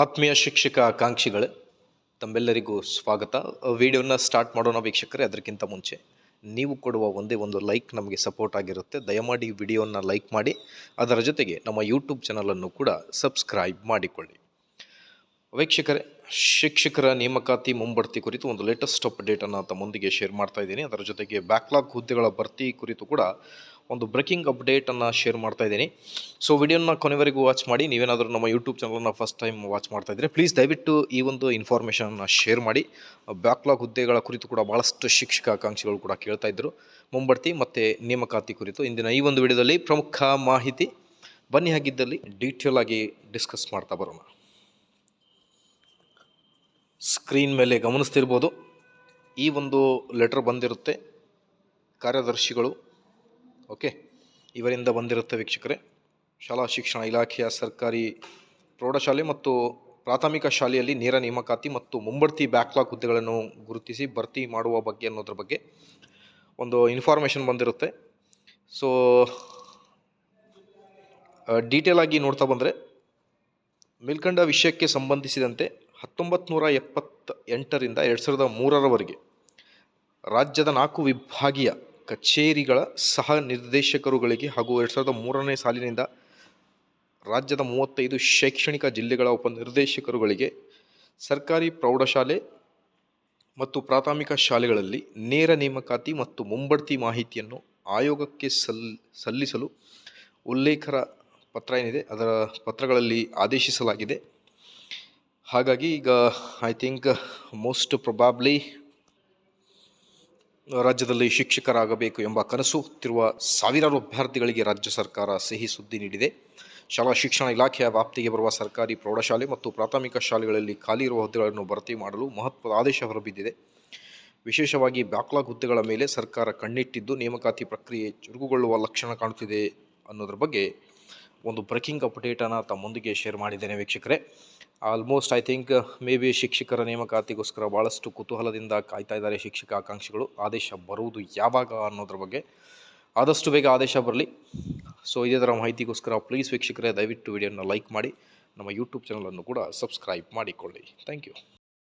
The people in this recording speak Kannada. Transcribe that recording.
ಆತ್ಮೀಯ ಶಿಕ್ಷಕ ಆಕಾಂಕ್ಷಿಗಳೇ, ತಮ್ಮೆಲ್ಲರಿಗೂ ಸ್ವಾಗತ. ವಿಡಿಯೋನ ಸ್ಟಾರ್ಟ್ ಮಾಡೋಣ ವೀಕ್ಷಕರೇ. ಅದಕ್ಕಿಂತ ಮುಂಚೆ ನೀವು ಕೊಡುವ ಒಂದೇ ಒಂದು ಲೈಕ್ ನಮಗೆ ಸಪೋರ್ಟ್ ಆಗಿರುತ್ತೆ. ದಯಮಾಡಿ ವಿಡಿಯೋನ ಲೈಕ್ ಮಾಡಿ, ಅದರ ಜೊತೆಗೆ ನಮ್ಮ ಯೂಟ್ಯೂಬ್ ಚಾನಲನ್ನು ಕೂಡ ಸಬ್ಸ್ಕ್ರೈಬ್ ಮಾಡಿಕೊಳ್ಳಿ. ವೀಕ್ಷಕರೇ, ಶಿಕ್ಷಕರ ನೇಮಕಾತಿ ಮುಂಬಡ್ತಿ ಕುರಿತು ಒಂದು ಲೇಟೆಸ್ಟ್ ಅಪ್ಡೇಟನ್ನು ತಮ್ಮೊಂದಿಗೆ ಶೇರ್ ಮಾಡ್ತಾ ಇದ್ದೀನಿ. ಅದರ ಜೊತೆಗೆ ಬ್ಯಾಕ್ಲಾಗ್ ಹುದ್ದೆಗಳ ಭರ್ತಿ ಕುರಿತು ಕೂಡ ಒಂದು ಬ್ರೇಕಿಂಗ್ ಅಪ್ಡೇಟನ್ನು ಶೇರ್ ಮಾಡ್ತಾ ಇದ್ದೀನಿ. ಸೊ ವಿಡಿಯೋನ ಕೊನೆವರೆಗೂ ವಾಚ್ ಮಾಡಿ. ನೀವೇನಾದರೂ ನಮ್ಮ ಯೂಟ್ಯೂಬ್ ಚಾನಲ್ನ ಫಸ್ಟ್ ಟೈಮ್ ವಾಚ್ ಮಾಡ್ತಾ ಇದ್ದರೆ ಪ್ಲೀಸ್ ದಯವಿಟ್ಟು ಈ ಒಂದು ಇನ್ಫಾರ್ಮೇಷನ್ನ ಶೇರ್ ಮಾಡಿ. ಬ್ಯಾಕ್ಲಾಗ್ ಹುದ್ದೆಗಳ ಕುರಿತು ಕೂಡ ಭಾಳಷ್ಟು ಶಿಕ್ಷಕ ಆಕಾಂಕ್ಷಿಗಳು ಕೂಡ ಕೇಳ್ತಾ ಇದ್ದರು. ಮುಂಬಡ್ತಿ ಮತ್ತು ನೇಮಕಾತಿ ಕುರಿತು ಇಂದಿನ ಈ ಒಂದು ವಿಡಿಯೋದಲ್ಲಿ ಪ್ರಮುಖ ಮಾಹಿತಿ. ಬನ್ನಿ ಹಾಗಿದ್ದಲ್ಲಿ ಡೀಟೇಲ್ ಆಗಿ ಡಿಸ್ಕಸ್ ಮಾಡ್ತಾ ಬರೋಣ. ಸ್ಕ್ರೀನ್ ಮೇಲೆ ಗಮನಿಸ್ತಿರ್ಬೋದು, ಈ ಒಂದು ಲೆಟರ್ ಬಂದಿರುತ್ತೆ ಕಾರ್ಯದರ್ಶಿಗಳು, ಓಕೆ, ಇವರಿಂದ ಬಂದಿರುತ್ತೆ ವೀಕ್ಷಕರೇ. ಶಾಲಾ ಶಿಕ್ಷಣ ಇಲಾಖೆಯ ಸರ್ಕಾರಿ ಪ್ರೌಢಶಾಲೆ ಮತ್ತು ಪ್ರಾಥಮಿಕ ಶಾಲೆಯಲ್ಲಿ ನೇರ ನೇಮಕಾತಿ ಮತ್ತು ಮುಂಬಡ್ತಿ ಬ್ಯಾಕ್ಲಾಗ್ ಹುದ್ದೆಗಳನ್ನು ಗುರುತಿಸಿ ಭರ್ತಿ ಮಾಡುವ ಬಗ್ಗೆ ಅನ್ನೋದ್ರ ಬಗ್ಗೆ ಒಂದು ಇನ್ಫಾರ್ಮೇಷನ್ ಬಂದಿರುತ್ತೆ. ಸೊ ಡೀಟೇಲ್ ಆಗಿ ನೋಡ್ತಾ ಬಂದರೆ, ಮೇಲ್ಕಂಡ ವಿಷಯಕ್ಕೆ ಸಂಬಂಧಿಸಿದಂತೆ 1978ರಿಂದ 2003ರವರೆಗೆ ರಾಜ್ಯದ 4 ವಿಭಾಗೀಯ ಕಚೇರಿಗಳ ಸಹ ನಿರ್ದೇಶಕರುಗಳಿಗೆ ಹಾಗೂ 2003ನೇ ಸಾಲಿನಿಂದ ರಾಜ್ಯದ 35 ಶೈಕ್ಷಣಿಕ ಜಿಲ್ಲೆಗಳ ಉಪನಿರ್ದೇಶಕರುಗಳಿಗೆ ಸರ್ಕಾರಿ ಪ್ರೌಢಶಾಲೆ ಮತ್ತು ಪ್ರಾಥಮಿಕ ಶಾಲೆಗಳಲ್ಲಿ ನೇರ ನೇಮಕಾತಿ ಮತ್ತು ಮುಂಬಡ್ತಿ ಮಾಹಿತಿಯನ್ನು ಆಯೋಗಕ್ಕೆ ಸಲ್ಲಿಸಲು ಉಲ್ಲೇಖರ ಪತ್ರ ಏನಿದೆ ಅದರ ಪತ್ರಗಳಲ್ಲಿ ಆದೇಶಿಸಲಾಗಿದೆ. ಹಾಗಾಗಿ ಈಗ ಐ ಥಿಂಕ್ ಮೋಸ್ಟ್ ಪ್ರೊಬಾಬ್ಲಿ ರಾಜ್ಯದಲ್ಲಿ ಶಿಕ್ಷಕರಾಗಬೇಕು ಎಂಬ ಕನಸು ಹೊತ್ತಿರುವ ಸಾವಿರಾರು ಅಭ್ಯರ್ಥಿಗಳಿಗೆ ರಾಜ್ಯ ಸರ್ಕಾರ ಸಿಹಿ ಸುದ್ದಿ ನೀಡಿದೆ. ಶಾಲಾ ಶಿಕ್ಷಣ ಇಲಾಖೆಯ ವ್ಯಾಪ್ತಿಗೆ ಬರುವ ಸರ್ಕಾರಿ ಪ್ರೌಢಶಾಲೆ ಮತ್ತು ಪ್ರಾಥಮಿಕ ಶಾಲೆಗಳಲ್ಲಿ ಖಾಲಿ ಇರುವ ಹುದ್ದೆಗಳನ್ನು ಭರ್ತಿ ಮಾಡಲು ಮಹತ್ವದ ಆದೇಶ ಹೊರಬಿದ್ದಿದೆ. ವಿಶೇಷವಾಗಿ ಬ್ಯಾಕ್ಲಾಗ್ ಹುದ್ದೆಗಳ ಮೇಲೆ ಸರ್ಕಾರ ಕಣ್ಣಿಟ್ಟಿದ್ದು ನೇಮಕಾತಿ ಪ್ರಕ್ರಿಯೆ ಚುರುಕುಗೊಳ್ಳುವ ಲಕ್ಷಣ ಕಾಣುತ್ತಿದೆ ಅನ್ನೋದ್ರ ಬಗ್ಗೆ ಒಂದು ಬ್ರೇಕಿಂಗ್ ಅಪ್ಡೇಟನ್ನು ತಮ್ಮೊಂದಿಗೆ ಶೇರ್ ಮಾಡಿದ್ದೇನೆ ವೀಕ್ಷಕರೇ. Almost I think may be ಶಿಕ್ಷಕರ ನೇಮಕಾತಿಗೋಸ್ಕರ ಭಾಳಷ್ಟು ಕುತೂಹಲದಿಂದ ಕಾಯ್ತಾ ಇದ್ದಾರೆ ಶಿಕ್ಷಕ ಆಕಾಂಕ್ಷಿಗಳು. ಆದೇಶ ಬರುವುದು ಯಾವಾಗ ಅನ್ನೋದ್ರ ಬಗ್ಗೆ ಆದಷ್ಟು ಬೇಗ ಆದೇಶ ಬರಲಿ. ಸೊ ಇದೇ ಥರ ಮಾಹಿತಿಗೋಸ್ಕರ ಪ್ಲೀಸ್ ವೀಕ್ಷಕರೇ ದಯವಿಟ್ಟು ವಿಡಿಯೋನ ಲೈಕ್ ಮಾಡಿ, ನಮ್ಮ ಯೂಟ್ಯೂಬ್ ಚಾನಲನ್ನು ಕೂಡ ಸಬ್ಸ್ಕ್ರೈಬ್ ಮಾಡಿಕೊಳ್ಳಿ. Thank you.